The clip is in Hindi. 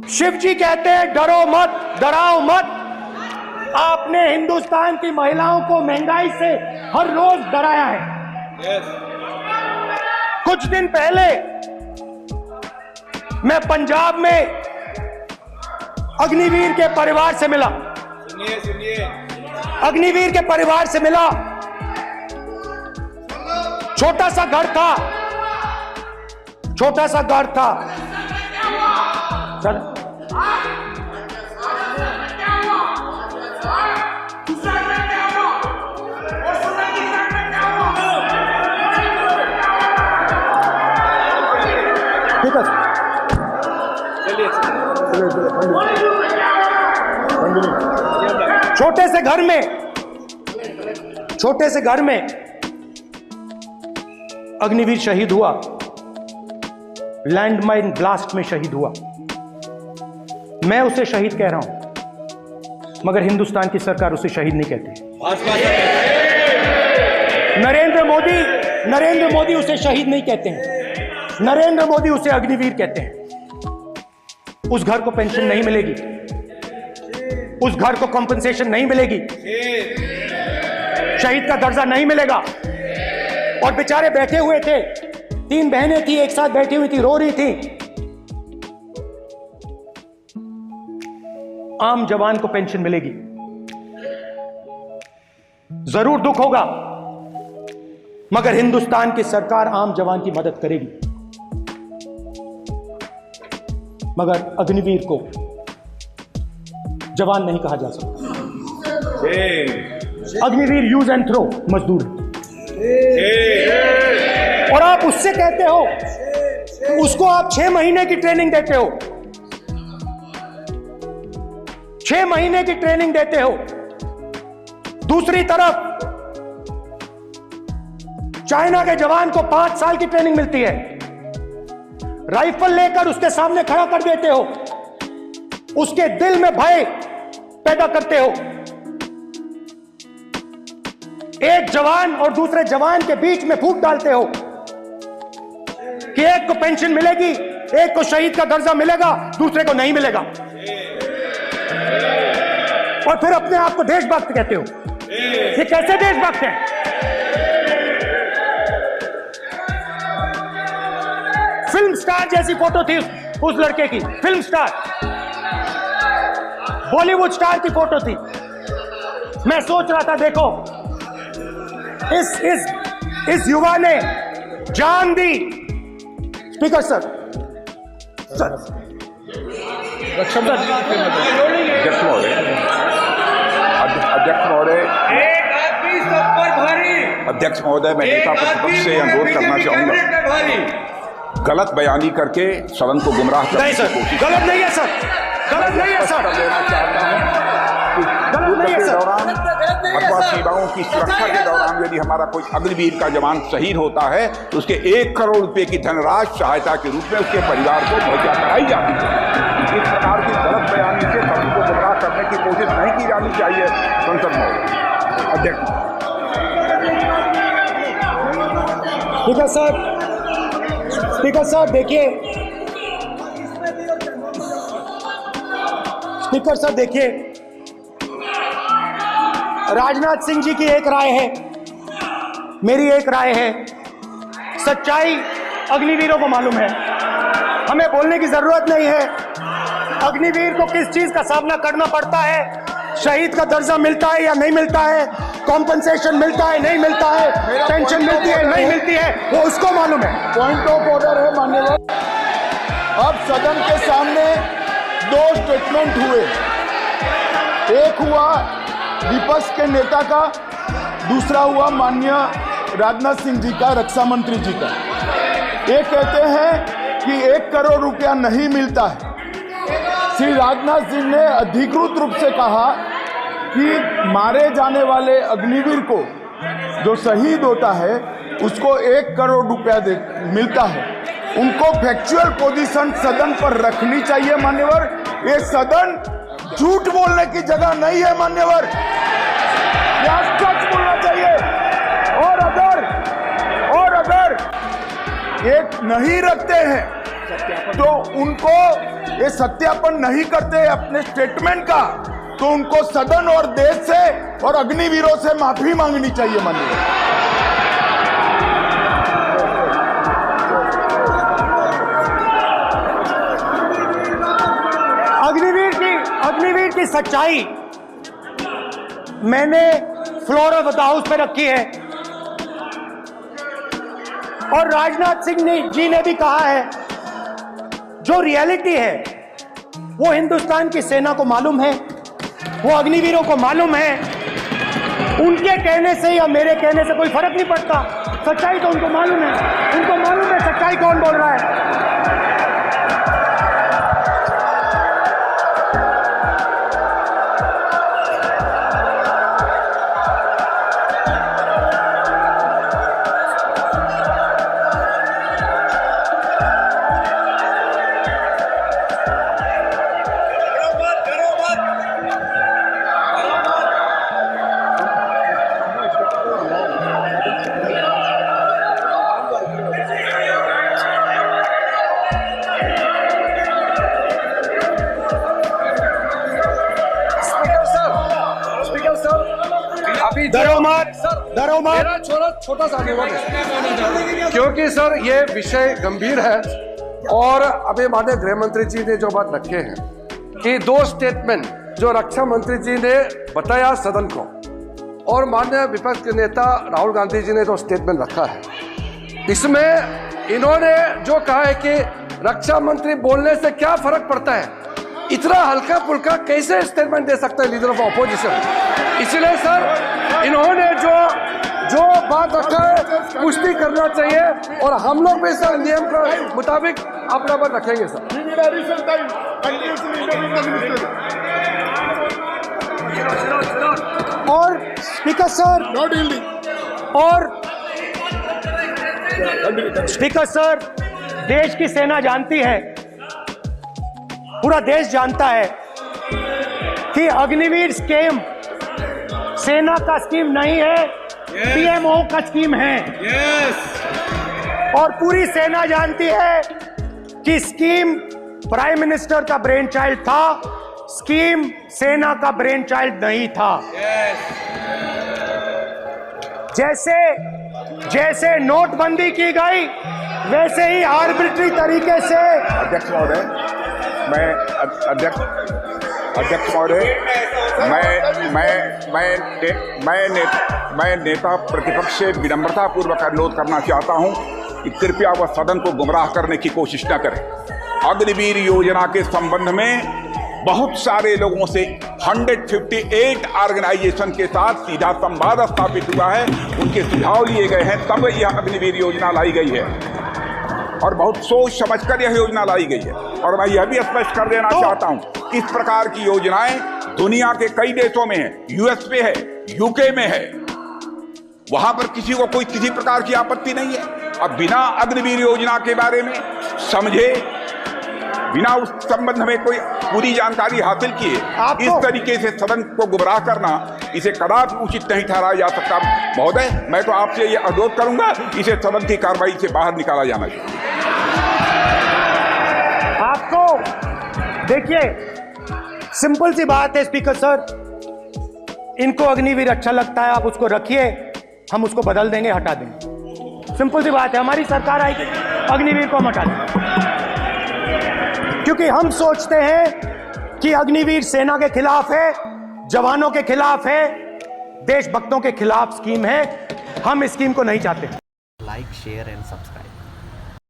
शिव जी कहते हैं डरो मत, डराओ मत। आपने हिंदुस्तान की महिलाओं को महंगाई से हर रोज डराया है। कुछ दिन पहले मैं पंजाब में अग्निवीर के परिवार से मिला। सुनिए अग्निवीर के परिवार से मिला। छोटा सा घर था, छोटा सा घर था। सर ठीक है, छोटे से घर में अग्निवीर शहीद हुआ, लैंडमाइन ब्लास्ट में शहीद हुआ। मैं उसे शहीद कह रहा हूं, मगर हिंदुस्तान की सरकार उसे शहीद नहीं कहती। नरेंद्र मोदी उसे शहीद नहीं कहते हैं। नरेंद्र मोदी उसे अग्निवीर कहते हैं। उस घर को पेंशन नहीं मिलेगी, उस घर को कॉम्पेंसेशन नहीं मिलेगी, शहीद का दर्जा नहीं मिलेगा। और बेचारे बैठे हुए थे, 3 बहनें थी, एक साथ बैठी हुई थी, रो रही थी। आम जवान को पेंशन मिलेगी, जरूर दुख होगा, मगर हिंदुस्तान की सरकार आम जवान की मदद करेगी। मगर अग्निवीर को जवान नहीं कहा जा सकता। अग्निवीर यूज एंड थ्रो मजदूर है। और आप उससे कहते हो, उसको आप 6 महीने की ट्रेनिंग देते हो, 6 महीने की ट्रेनिंग देते हो। दूसरी तरफ चाइना के जवान को 5 साल की ट्रेनिंग मिलती है। राइफल लेकर उसके सामने खड़ा कर देते हो, उसके दिल में भय पैदा करते हो। एक जवान और दूसरे जवान के बीच में फूट डालते हो कि एक को पेंशन मिलेगी, एक को शहीद का दर्जा मिलेगा, दूसरे को नहीं मिलेगा। और फिर अपने आप को देशभक्त कहते हो। ये कैसे देशभक्त हैं? फिल्म स्टार जैसी फोटो थी उस लड़के की, फिल्म स्टार, बॉलीवुड स्टार की फोटो थी। मैं सोच रहा था, देखो इस युवा ने जान दी। स्पीकर सर, अध्यक्ष महोदय, मैं नेता प्रतिपक्ष से अनुरोध करना चाहूंगा, गलत बयानी करके सदन को गुमराह करने की कोशिश। गलत नहीं है सर, गलत नहीं है सर, गलत नहीं है सर। अथवा सीमाओं की सुरक्षा के दौरान यदि हमारा कोई अग्निवीर का जवान शहीद होता है तो उसके 1 करोड़ रुपए की धनराशि सहायता के रूप में उसके परिवार को मुहैया कराई जाती है। इस प्रकार की गलत बयानी से सभी को गुमराह करने की कोशिश नहीं की जानी चाहिए। संसद में अध्यक्ष। ठीक है सर, स्पीकर साहब देखिए, स्पीकर साहब देखिए, राजनाथ सिंह जी की एक राय है, मेरी एक राय है। सच्चाई अग्निवीरों को मालूम है, हमें बोलने की जरूरत नहीं है। अग्निवीर को किस चीज का सामना करना पड़ता है, शहीद का दर्जा मिलता है या नहीं मिलता है, कॉम्पनसेशन मिलता है नहीं मिलता है, पेंशन मिलती है नहीं मिलती है, वो उसको मालूम है। पॉइंट ऑफ ऑर्डर है माननीय। अब सदन के सामने 2 स्टेटमेंट हुए, एक हुआ विपक्ष के नेता का, दूसरा हुआ माननीय राजनाथ सिंह जी का, रक्षा मंत्री जी का। ये कहते हैं कि 1 करोड़ रुपया नहीं मिलता है। श्री राजनाथ सिंह ने अधिकृत रूप से कहा कि मारे जाने वाले अग्निवीर को जो शहीद होता है उसको 1 करोड़ रुपया मिलता है। उनको फैक्चुअल पोजीशन सदन पर रखनी चाहिए मान्यवर। ये सदन झूठ बोलने की जगह नहीं है मान्यवर, यह सच बोलना चाहिए। और अगर ये नहीं रखते हैं तो उनको ये सत्यापन नहीं करते अपने स्टेटमेंट का, तो उनको सदन और देश से और अग्निवीरों से माफी मांगनी चाहिए माननीय। अग्निवीर की सच्चाई मैंने फ्लोर ऑफ द हाउस पे रखी है और राजनाथ सिंह जी ने भी कहा है, जो रियलिटी है वो हिंदुस्तान की सेना को मालूम है, वो अग्निवीरों को मालूम है। उनके कहने से या मेरे कहने से कोई फर्क नहीं पड़ता, सच्चाई तो उनको मालूम है, उनको मालूम है सच्चाई कौन बोल रहा है। मेरा छोटा सा अनुरोध है, क्योंकि सर ये विषय गंभीर है और अभी माननीय गृह मंत्री जी ने जो बात रखे हैं कि 2 स्टेटमेंट जो रक्षा मंत्री जी ने बताया सदन को और माननीय विपक्ष के नेता राहुल गांधी जी ने जो स्टेटमेंट रखा है, इसमें इन्होंने जो कहा है कि रक्षा मंत्री बोलने से क्या फर्क पड़ता है, इतना हल्का फुल्का कैसे स्टेटमेंट दे सकता है लीडर ऑफ ऑपोजिशन। इसलिए सर इन्होंने जो बात रखा है पुष्टि करना चाहिए और हम लोग भी सर नियम के मुताबिक अपना बात रखेंगे सर। और स्पीकर सर स्पीकर सर, देश की सेना जानती है, पूरा देश जानता है कि अग्निवीर स्कीम सेना का स्कीम नहीं है, पीएमओ का स्कीम है। और पूरी सेना जानती है कि स्कीम प्राइम मिनिस्टर का ब्रेन चाइल्ड था, स्कीम सेना का ब्रेन चाइल्ड नहीं था। जैसे नोटबंदी की गई वैसे ही आर्बिट्री तरीके से। अध्यक्ष महोदय, मैं नेता प्रतिपक्ष से विनम्रता पूर्वक अनुरोध करना चाहता हूं कि कृपया वह सदन को गुमराह करने की कोशिश न करें। अग्निवीर योजना के संबंध में बहुत सारे लोगों से 158 ऑर्गेनाइजेशन के साथ सीधा संवाद स्थापित हुआ है, उनके सुझाव लिए गए हैं, तब यह अग्निवीर योजना लाई गई है और बहुत सोच समझकर यह योजना लाई गई है। और मैं यह भी स्पष्ट कर देना चाहता हूं, इस प्रकार की योजनाएं दुनिया के कई देशों में है, यूएस पे है, यूके में है, वहां पर किसी को कोई किसी प्रकार की आपत्ति नहीं है। अब बिना अग्निवीर योजना के बारे में समझे, बिना उस संबंध में कोई पूरी जानकारी हासिल किए इस तरीके से सदन को गुमराह करना, इसे कदापि उचित नहीं ठहराया जा सकता। महोदय, मैं तो आपसे ये अनुरोध करूंगा, इसे सदन की कार्रवाई से बाहर निकाला जाना चाहिए। आपको देखिए, सिंपल सी बात है स्पीकर सर, इनको अग्निवीर अच्छा लगता है, आप उसको रखिए, हम उसको बदल देंगे, हटा देंगे। सिंपल सी बात है, हमारी सरकार आएगी, अग्निवीर को हम हटा देंगे, क्योंकि हम सोचते हैं कि अग्निवीर सेना के खिलाफ है, जवानों के खिलाफ है, देशभक्तों के खिलाफ स्कीम है। हम इस स्कीम को नहीं चाहते। Like, share and subscribe.